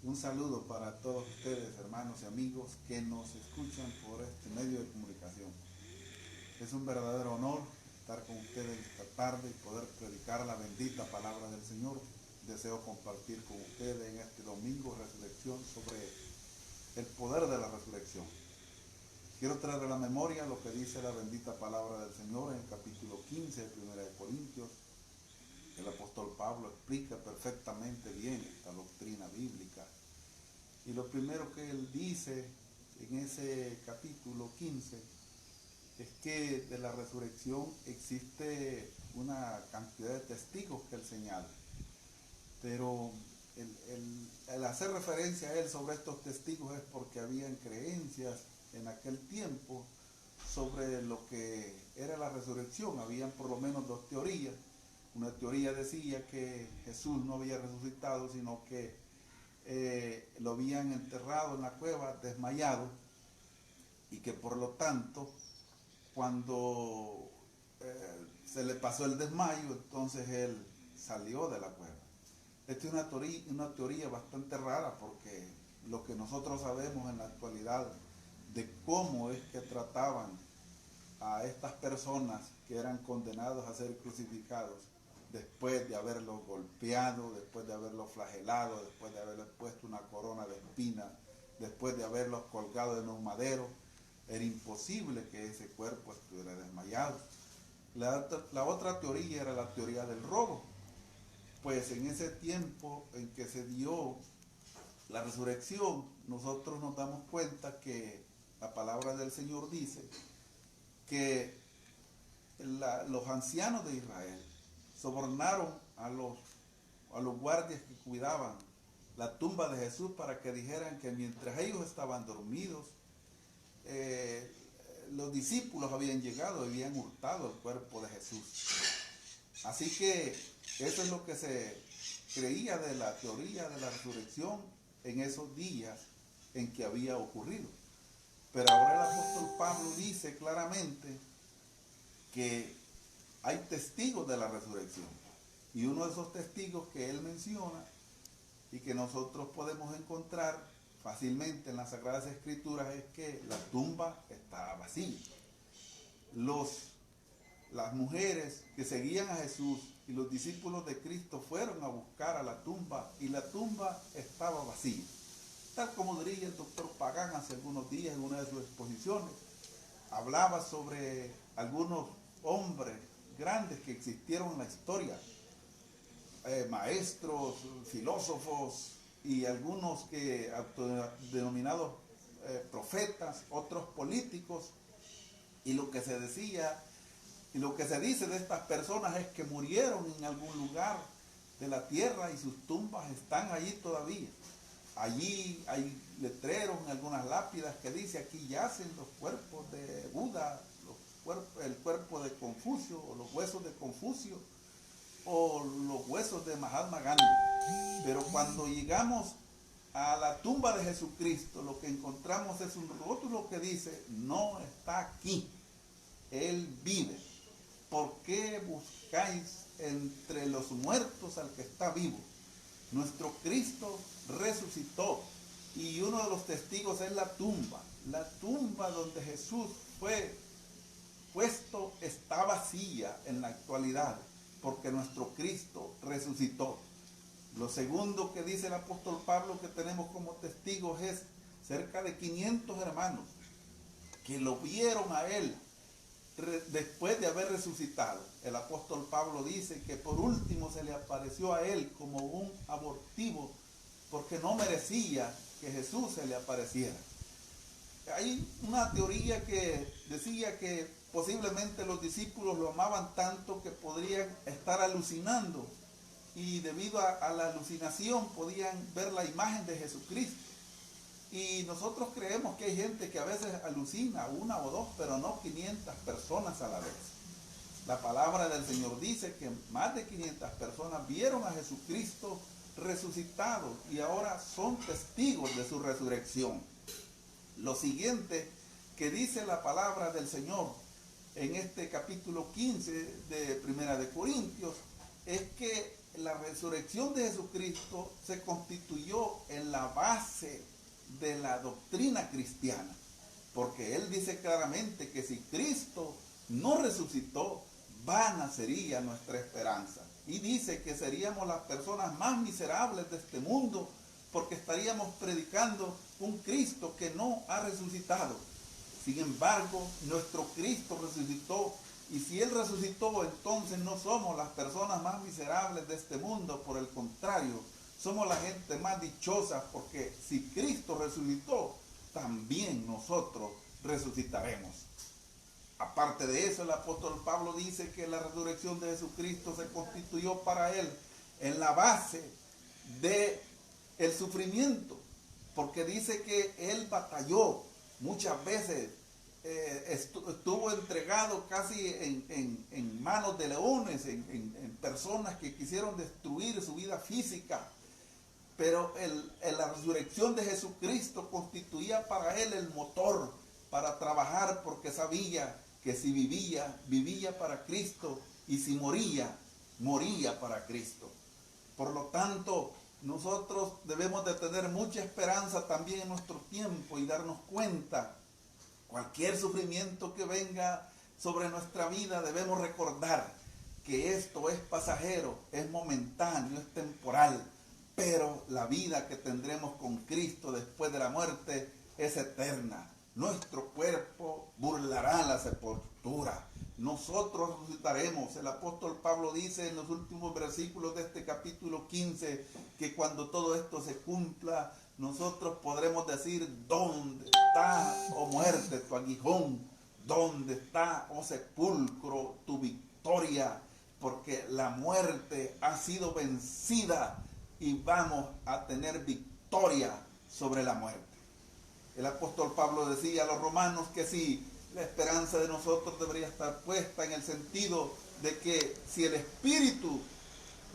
Un saludo para todos ustedes, hermanos y amigos que nos escuchan por este medio de comunicación. Es un verdadero honor estar con ustedes esta tarde y poder predicar la bendita palabra del Señor. Deseo compartir con ustedes en este domingo resurrección sobre el poder de la resurrección. Quiero traer a la memoria lo que dice la bendita palabra del Señor en el capítulo 15 de 1 de Corintios. El apóstol Pablo explica perfectamente bien esta doctrina bíblica. Y lo primero que él dice en ese capítulo 15 es que de la resurrección existe una cantidad de testigos que él señala. Pero el hacer referencia a él sobre estos testigos es porque habían creencias en aquel tiempo sobre lo que era la resurrección. Habían por lo menos dos teorías. Una teoría decía que Jesús no había resucitado, sino que lo habían enterrado en la cueva desmayado, y que por lo tanto cuando se le pasó el desmayo, entonces él salió de la cueva. Esta es una teoría bastante rara, porque lo que nosotros sabemos en la actualidad de cómo es que trataban a estas personas que eran condenados a ser crucificados, después de haberlos golpeado, después de haberlos flagelado, después de haberles puesto una corona de espinas, después de haberlos colgado en un madero, era imposible que ese cuerpo estuviera desmayado. La otra teoría era la teoría del robo. Pues en ese tiempo en que se dio la resurrección, nosotros nos damos cuenta que la palabra del Señor dice que los ancianos de Israel sobornaron a los guardias que cuidaban la tumba de Jesús para que dijeran que mientras ellos estaban dormidos, los discípulos habían llegado y habían hurtado el cuerpo de Jesús. Así que eso es lo que se creía de la teoría de la resurrección en esos días en que había ocurrido. Pero ahora el apóstol Pablo dice claramente que hay testigos de la resurrección. Y uno de esos testigos que él menciona y que nosotros podemos encontrar fácilmente en las Sagradas Escrituras es que la tumba estaba vacía. Las mujeres que seguían a Jesús y los discípulos de Cristo fueron a buscar a la tumba, y la tumba estaba vacía. Tal como diría el doctor Pagán hace algunos días en una de sus exposiciones, hablaba sobre algunos hombres grandes que existieron en la historia, maestros, filósofos y algunos que autodenominados profetas, otros políticos, y lo que se decía y lo que se dice de estas personas es que murieron en algún lugar de la tierra y sus tumbas están allí todavía. Allí hay letreros en algunas lápidas que dice: aquí yacen los cuerpos de Buda, el cuerpo de Confucio, o los huesos de Confucio, o los huesos de Mahatma Gandhi. Pero cuando llegamos a la tumba de Jesucristo, lo que encontramos es un rótulo que dice: no está aquí, Él vive. ¿Por qué buscáis entre los muertos al que está vivo? Nuestro Cristo resucitó, y uno de los testigos es la tumba. La tumba donde Jesús fue puesto está vacía en la actualidad, porque nuestro Cristo resucitó. Lo segundo que dice el apóstol Pablo que tenemos como testigos es cerca de 500 hermanos que lo vieron a él después de haber resucitado. El apóstol Pablo dice que por último se le apareció a él como un abortivo, porque no merecía que Jesús se le apareciera. Hay una teoría que decía que posiblemente los discípulos lo amaban tanto que podrían estar alucinando, y debido a la alucinación podían ver la imagen de Jesucristo. Y nosotros creemos que hay gente que a veces alucina, una o dos, pero no 500 personas a la vez. La palabra del Señor dice que más de 500 personas vieron a Jesucristo resucitado y ahora son testigos de su resurrección. Lo siguiente que dice la palabra del Señor en este capítulo 15 de 1 de Corintios es que la resurrección de Jesucristo se constituyó en la base de la doctrina cristiana, porque él dice claramente que si Cristo no resucitó, vana sería nuestra esperanza. Y dice que seríamos las personas más miserables de este mundo, porque estaríamos predicando un Cristo que no ha resucitado. Sin embargo, nuestro Cristo resucitó, y si Él resucitó, entonces no somos las personas más miserables de este mundo. Por el contrario, somos la gente más dichosa, porque si Cristo resucitó, también nosotros resucitaremos. Aparte de eso, el apóstol Pablo dice que la resurrección de Jesucristo se constituyó para él en la base del sufrimiento, porque dice que él batalló muchas veces, estuvo entregado casi en manos de leones, en personas que quisieron destruir su vida física, pero la resurrección de Jesucristo constituía para él el motor para trabajar, porque sabía que si vivía, vivía para Cristo, y si moría, moría para Cristo. Por lo tanto, nosotros debemos de tener mucha esperanza también en nuestro tiempo y darnos cuenta, cualquier sufrimiento que venga sobre nuestra vida, debemos recordar que esto es pasajero, es momentáneo, es temporal, pero la vida que tendremos con Cristo después de la muerte es eterna. Nuestro cuerpo burlará la sepultura. Nosotros resucitaremos. El apóstol Pablo dice en los últimos versículos de este capítulo 15 que cuando todo esto se cumpla, nosotros podremos decir: ¿dónde está, oh muerte, tu aguijón? ¿Dónde está, oh sepulcro, tu victoria? Porque la muerte ha sido vencida y vamos a tener victoria sobre la muerte. El apóstol Pablo decía a los romanos que sí, la esperanza de nosotros debería estar puesta en el sentido de que si el espíritu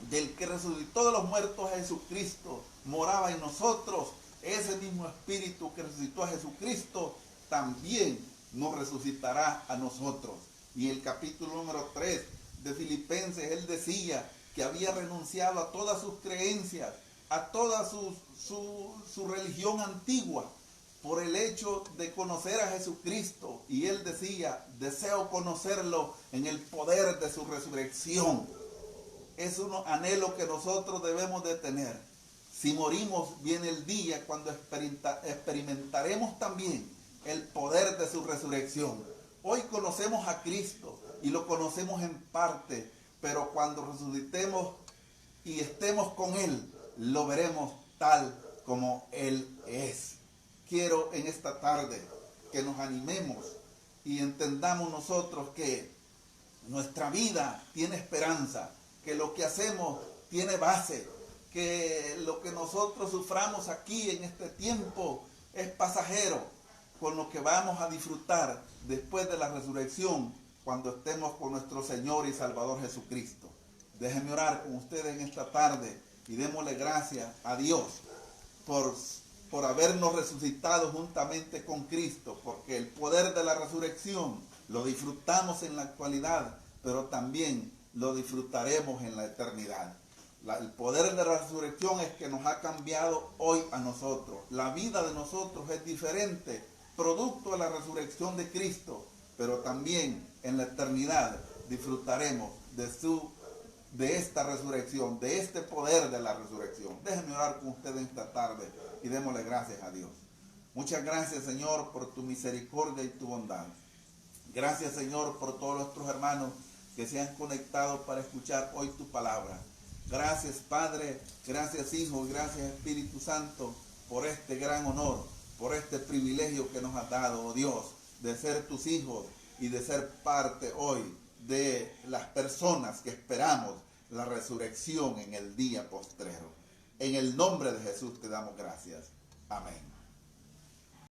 del que resucitó de los muertos a Jesucristo moraba en nosotros, ese mismo espíritu que resucitó a Jesucristo también nos resucitará a nosotros. Y el capítulo número 3 de Filipenses, él decía que había renunciado a todas sus creencias, a toda su religión antigua, por el hecho de conocer a Jesucristo. Y él decía: deseo conocerlo en el poder de su resurrección. Es un anhelo que nosotros debemos de tener. Si morimos, viene el día cuando experimentaremos también el poder de su resurrección. Hoy conocemos a Cristo y lo conocemos en parte, pero cuando resucitemos y estemos con Él, lo veremos tal como Él es. Quiero en esta tarde que nos animemos y entendamos nosotros que nuestra vida tiene esperanza, que lo que hacemos tiene base, que lo que nosotros suframos aquí en este tiempo es pasajero, con lo que vamos a disfrutar después de la resurrección, cuando estemos con nuestro Señor y Salvador Jesucristo. Déjenme orar con ustedes en esta tarde y démosle gracias a Dios por habernos resucitado juntamente con Cristo, porque el poder de la resurrección lo disfrutamos en la actualidad, pero también lo disfrutaremos en la eternidad. El poder de la resurrección es que nos ha cambiado hoy a nosotros. La vida de nosotros es diferente, producto de la resurrección de Cristo, pero también en la eternidad disfrutaremos de esta resurrección, de este poder de la resurrección. Déjenme orar con ustedes esta tarde y démosle gracias a Dios. Muchas gracias, Señor, por tu misericordia y tu bondad. Gracias, Señor, por todos nuestros hermanos que se han conectado para escuchar hoy tu palabra. Gracias, Padre, gracias, Hijo, gracias, Espíritu Santo, por este gran honor, por este privilegio que nos has dado, oh Dios, de ser tus hijos y de ser parte hoy de las personas que esperamos la resurrección en el día postrero. En el nombre de Jesús te damos gracias. Amén.